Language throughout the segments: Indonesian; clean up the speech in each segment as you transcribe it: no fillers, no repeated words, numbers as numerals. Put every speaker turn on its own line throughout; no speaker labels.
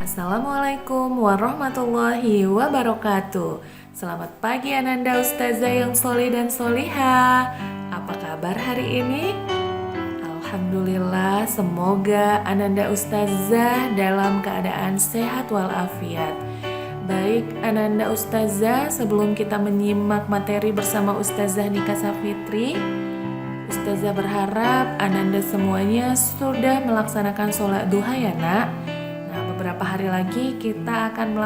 Assalamualaikum warahmatullahi wabarakatuh. Selamat pagi Ananda Ustazah yang solih dan soliha. Apa kabar hari ini? Alhamdulillah, semoga Ananda Ustazah dalam keadaan sehat walafiat. Baik Ananda Ustazah, sebelum kita menyimak materi bersama Ustazah Nika Safitri, Ustazah berharap Ananda semuanya sudah melaksanakan sholat duha ya nak. Nah, beberapa hari lagi kita akan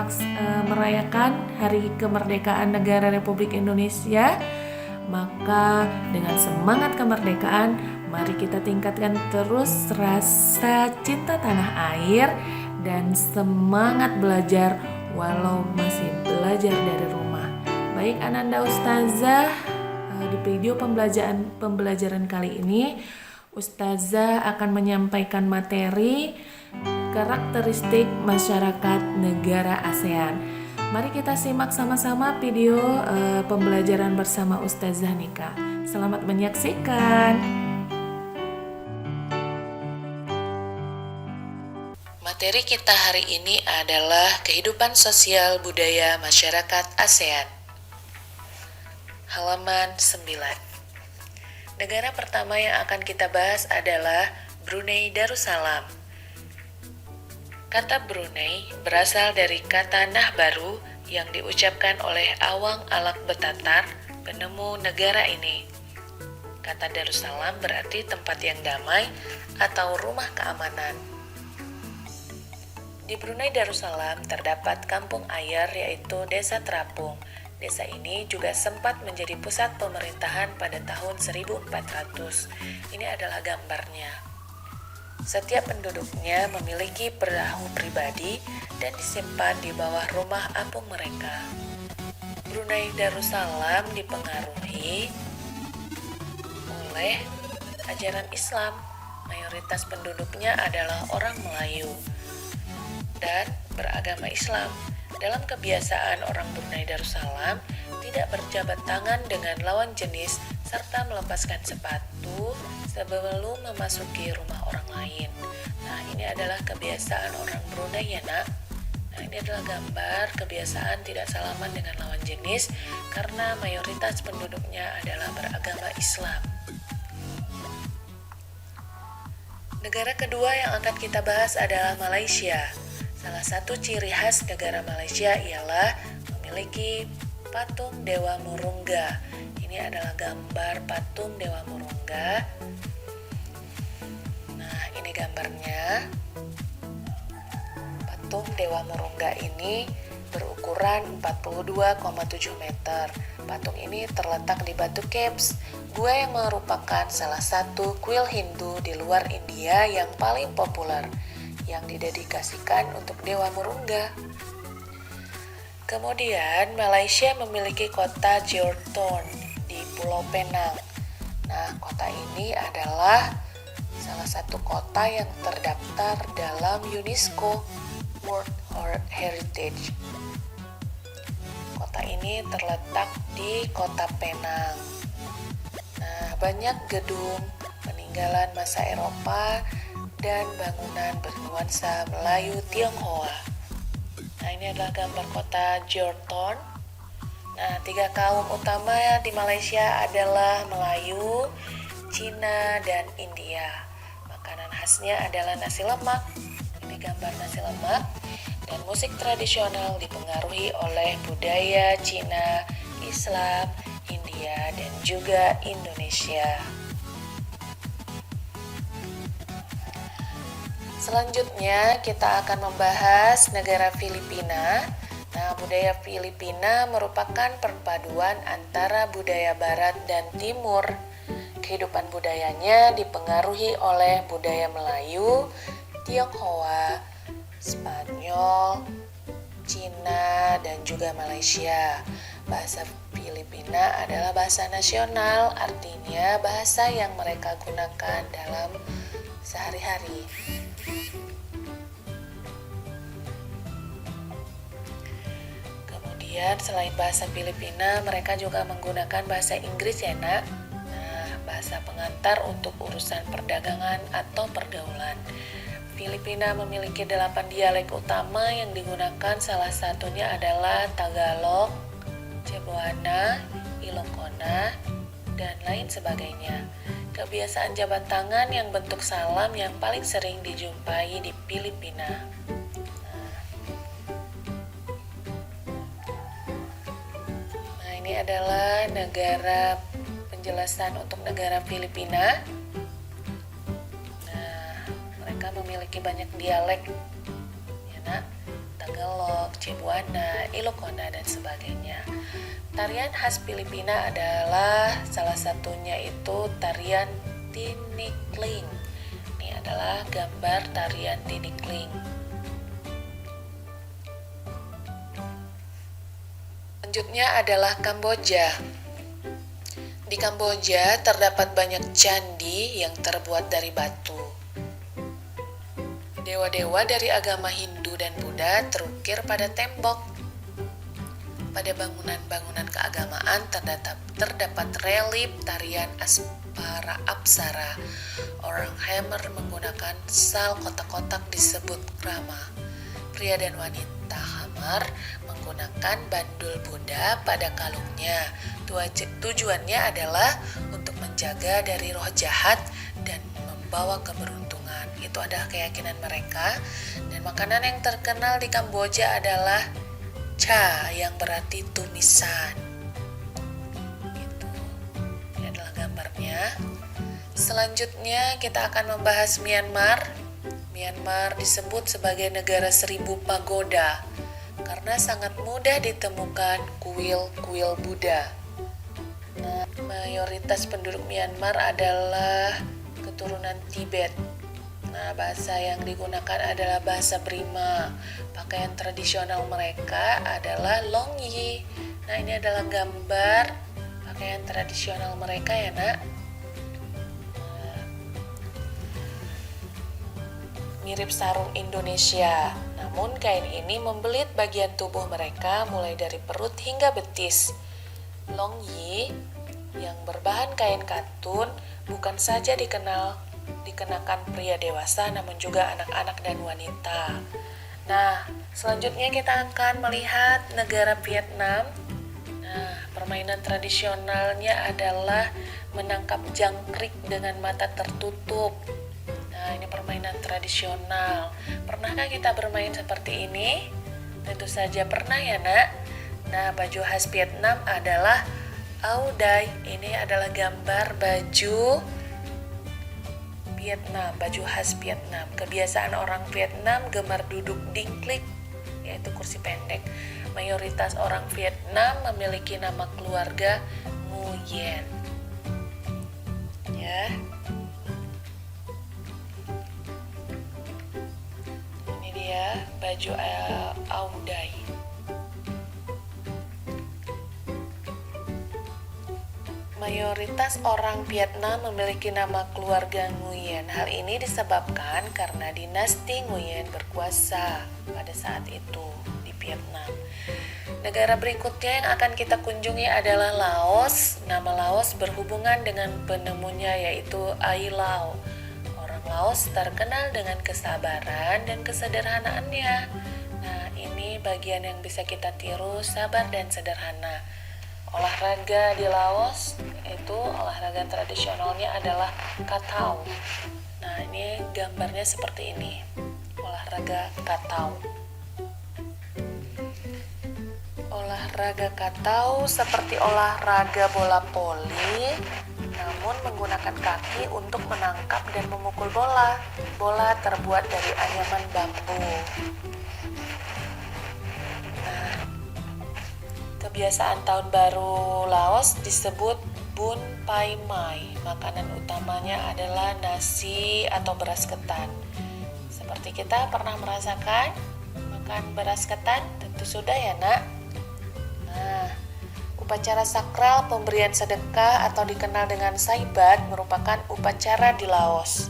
merayakan Hari Kemerdekaan Negara Republik Indonesia. Maka dengan semangat kemerdekaan, mari kita tingkatkan terus rasa cinta tanah air dan semangat belajar walau masih belajar dari rumah. Baik Ananda Ustazah, di video pembelajaran kali ini Ustazah akan menyampaikan materi karakteristik masyarakat negara ASEAN. Mari kita simak sama-sama video pembelajaran bersama Ustazah Nika. Selamat menyaksikan. Materi kita hari ini adalah kehidupan sosial budaya masyarakat ASEAN. Halaman 9. Negara pertama yang akan kita bahas adalah Brunei Darussalam. Kata Brunei berasal dari kata Nah Baru yang diucapkan oleh Awang Alak Betatar, penemu negara ini. Kata Darussalam berarti tempat yang damai atau rumah keamanan. Di Brunei Darussalam terdapat kampung air yaitu Desa Terapung. Desa ini juga sempat menjadi pusat pemerintahan pada tahun 1400. Ini adalah gambarnya. Setiap penduduknya memiliki perahu pribadi dan disimpan di bawah rumah apung mereka. Brunei Darussalam dipengaruhi oleh ajaran Islam. Mayoritas penduduknya adalah orang Melayu dan beragama Islam. Dalam kebiasaan orang Brunei Darussalam tidak berjabat tangan dengan lawan jenis serta melepaskan sepatu sebelum memasuki rumah orang lain. Nah, ini adalah kebiasaan orang Brunei ya nak. Nah, ini adalah gambar kebiasaan tidak salaman dengan lawan jenis karena mayoritas penduduknya adalah beragama Islam. Negara kedua yang akan kita bahas adalah Malaysia. Salah satu ciri khas negara Malaysia ialah memiliki patung Dewa Murungga. Ini adalah gambar patung Dewa Murungga. Nah, ini gambarnya. Patung Dewa Murungga ini berukuran 42,7 meter. Patung ini terletak di Batu Caves, gua yang merupakan salah satu kuil Hindu di luar India yang paling populer, yang didedikasikan untuk Dewa Murungga. Kemudian Malaysia memiliki kota Jordan di Pulau Penang. Nah, kota ini adalah salah satu kota yang terdaftar dalam UNESCO World Heritage. Kota ini terletak di kota Penang. Nah, banyak gedung peninggalan masa Eropa dan bangunan bernuansa Melayu Tionghoa. Nah, ini adalah gambar kota Jordan. Nah, 3 kaum utama di Malaysia adalah Melayu, Cina, dan India. Makanan khasnya adalah nasi lemak. Ini gambar nasi lemak. Dan musik tradisional dipengaruhi oleh budaya Cina, Islam, India, dan juga Indonesia. Selanjutnya kita akan membahas negara Filipina. Nah, budaya Filipina merupakan perpaduan antara budaya barat dan timur. Kehidupan budayanya dipengaruhi oleh budaya Melayu, Tionghoa, Spanyol, Cina, dan juga Malaysia. Bahasa Filipina adalah bahasa nasional, artinya bahasa yang mereka gunakan dalam sehari-hari. Kemudian selain bahasa Filipina, mereka juga menggunakan bahasa Inggris ya nak. Nah, bahasa pengantar untuk urusan perdagangan atau pergaulan. Filipina memiliki 8 dialek utama yang digunakan, salah satunya adalah Tagalog, Cebuana, Ilocona, dan lain sebagainya. Kebiasaan jabat tangan yang bentuk salam yang paling sering dijumpai di Filipina. Nah, ini adalah penjelasan untuk negara Filipina. Memiliki banyak dialek, ya nak, Tagalog, Cebuana, Ilocona, dan sebagainya. Tarian khas Filipina adalah salah satunya itu tarian tinikling. Ini adalah gambar tarian tinikling. Selanjutnya adalah Kamboja. Di Kamboja terdapat banyak candi yang terbuat dari batu. Dewa-dewa dari agama Hindu dan Buddha terukir pada tembok. Pada bangunan-bangunan keagamaan terdapat relief tarian para apsara. Orang Khmer menggunakan sal kotak-kotak disebut krama. Pria dan wanita Khmer menggunakan bandul Buddha pada kalungnya. Tujuannya adalah untuk menjaga dari roh jahat dan membawa keberuntungan. Itu adalah keyakinan mereka. Dan makanan yang terkenal di Kamboja adalah cha, yang berarti tumisan. Gitu. Ini adalah gambarnya. Selanjutnya kita akan membahas Myanmar. Myanmar disebut sebagai negara 1000 pagoda karena sangat mudah ditemukan kuil-kuil Buddha. Nah, mayoritas penduduk Myanmar adalah keturunan Tibet. Nah, bahasa yang digunakan adalah bahasa Brima. Pakaian tradisional mereka adalah longyi. Nah, ini adalah gambar pakaian tradisional mereka ya, nak. Mirip sarung Indonesia. Namun kain ini membelit bagian tubuh mereka mulai dari perut hingga betis. Longyi yang berbahan kain katun bukan saja dikenakan pria dewasa namun juga anak-anak dan wanita. Nah, selanjutnya kita akan melihat negara Vietnam. Nah, permainan tradisionalnya adalah menangkap jangkrik dengan mata tertutup. Nah, ini permainan tradisional. Pernahkah kita bermain seperti ini? Tentu saja pernah ya, nak. Nah, baju khas Vietnam adalah áo dai. Ini adalah gambar baju Vietnam, baju khas Vietnam. Kebiasaan orang Vietnam gemar duduk dingklik, yaitu kursi pendek. Mayoritas orang Vietnam memiliki nama keluarga Nguyen. Ya. Ini dia baju áo dai. Mayoritas orang Vietnam memiliki nama keluarga Nguyen. Hal ini disebabkan karena dinasti Nguyen berkuasa pada saat itu di Vietnam. Negara berikutnya yang akan kita kunjungi adalah Laos. Nama Laos berhubungan dengan penemunya yaitu Ai Lao. Orang Laos terkenal dengan kesabaran dan kesederhanaannya. Nah, ini bagian yang bisa kita tiru, sabar dan sederhana. Olahraga di Laos itu olahraga tradisionalnya adalah katau. Nah, ini gambarnya seperti ini. Olahraga katau. Olahraga katau seperti olahraga bola voli, namun menggunakan kaki untuk menangkap dan memukul bola. Bola terbuat dari anyaman bambu. Kebiasaan tahun baru Laos disebut Bun Pai Mai. Makanan utamanya adalah nasi atau beras ketan. Seperti kita pernah merasakan makan beras ketan? Tentu sudah ya, nak. Nah, upacara sakral pemberian sedekah atau dikenal dengan saibat merupakan upacara di Laos.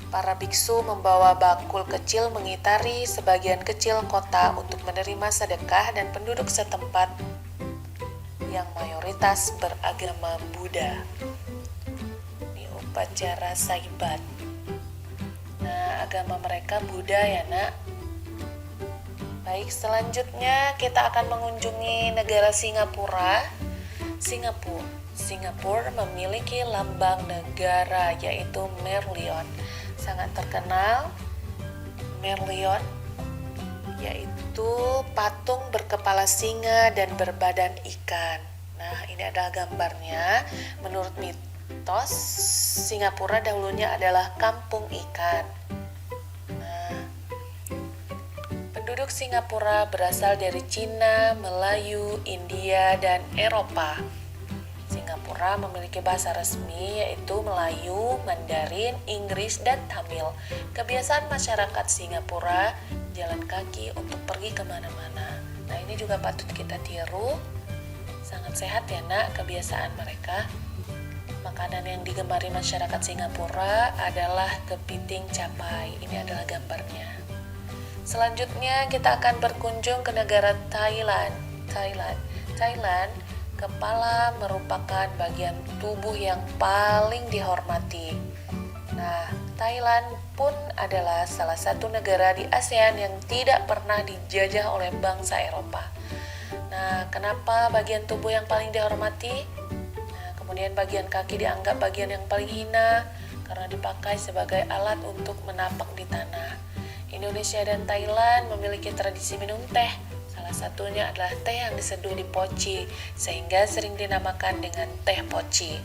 Para biksu membawa bakul kecil mengitari sebagian kecil kota untuk menerima sedekah dan penduduk setempat yang mayoritas beragama Buddha. Ini upacara saibat. Nah, agama mereka Buddha ya nak. Baik, selanjutnya kita akan mengunjungi negara Singapura. Singapura memiliki lambang negara yaitu Merlion. Sangat terkenal Merlion yaitu patung berkepala singa dan berbadan ikan. Nah, ini adalah gambarnya. Menurut mitos, Singapura dahulunya adalah kampung ikan. Nah, penduduk Singapura berasal dari Cina, Melayu, India, dan Eropa. Singapura memiliki bahasa resmi yaitu Melayu, Mandarin, Inggris, dan Tamil. Kebiasaan masyarakat Singapura jalan kaki untuk pergi kemana-mana. Nah, ini juga patut kita tiru. Sangat sehat ya nak kebiasaan mereka. Makanan yang digemari masyarakat Singapura adalah kepiting capai. Ini adalah gambarnya. Selanjutnya kita akan berkunjung ke negara Thailand. Thailand, kepala merupakan bagian tubuh yang paling dihormati. Nah, Thailand pun adalah salah satu negara di ASEAN yang tidak pernah dijajah oleh bangsa Eropa. Nah, kenapa bagian tubuh yang paling dihormati? Nah, kemudian bagian kaki dianggap bagian yang paling hina karena dipakai sebagai alat untuk menapak di tanah. Indonesia dan Thailand memiliki tradisi minum teh. Salah satunya adalah teh yang diseduh di poci, sehingga sering dinamakan dengan teh poci.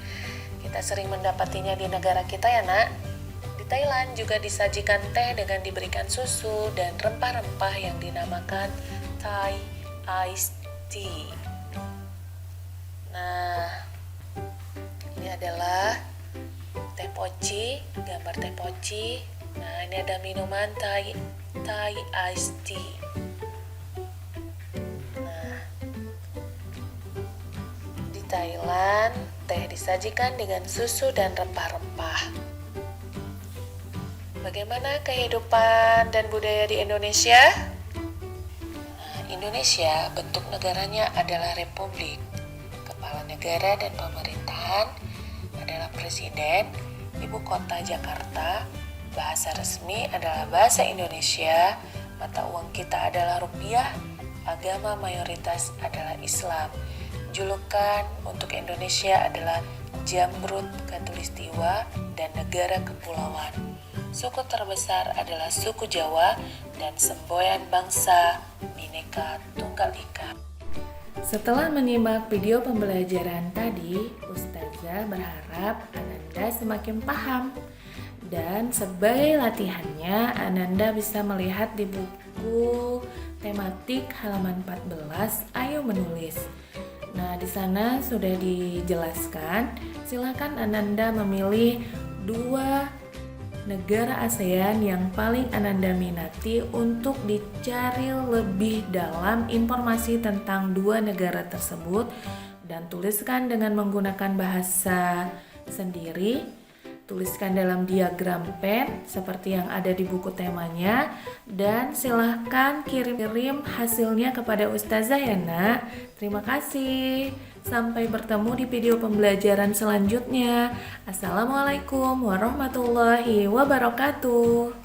Kita sering mendapatinya di negara kita ya nak. Di Thailand juga disajikan teh dengan diberikan susu dan rempah-rempah yang dinamakan Thai iced tea. Nah, ini adalah teh poci, gambar teh poci. Nah, ini ada minuman Thai iced tea. Nah, di Thailand, teh disajikan dengan susu dan rempah-rempah. Bagaimana kehidupan dan budaya di Indonesia? Nah, Indonesia bentuk negaranya adalah republik. Kepala negara dan pemerintahan adalah presiden, ibu kota Jakarta. Bahasa resmi adalah bahasa Indonesia, mata uang kita adalah rupiah, agama mayoritas adalah Islam. Julukan untuk Indonesia adalah Jamrut Khatulistiwa dan negara kepulauan. Suku terbesar adalah suku Jawa dan semboyan bangsa Bhinneka Tunggal Ika. Setelah menyimak video pembelajaran tadi, Ustazah berharap Ananda semakin paham. Dan sebagai latihannya, Ananda bisa melihat di buku tematik halaman 14, Ayo Menulis. Nah, di sana sudah dijelaskan, silakan Ananda memilih 2 negara ASEAN yang paling Ananda minati untuk dicari lebih dalam informasi tentang 2 negara tersebut dan tuliskan dengan menggunakan bahasa sendiri. Tuliskan dalam diagram pen seperti yang ada di buku temanya dan silahkan kirim hasilnya kepada Ustazah ya nak. Terima kasih. Sampai bertemu di video pembelajaran selanjutnya. Assalamualaikum warahmatullahi wabarakatuh.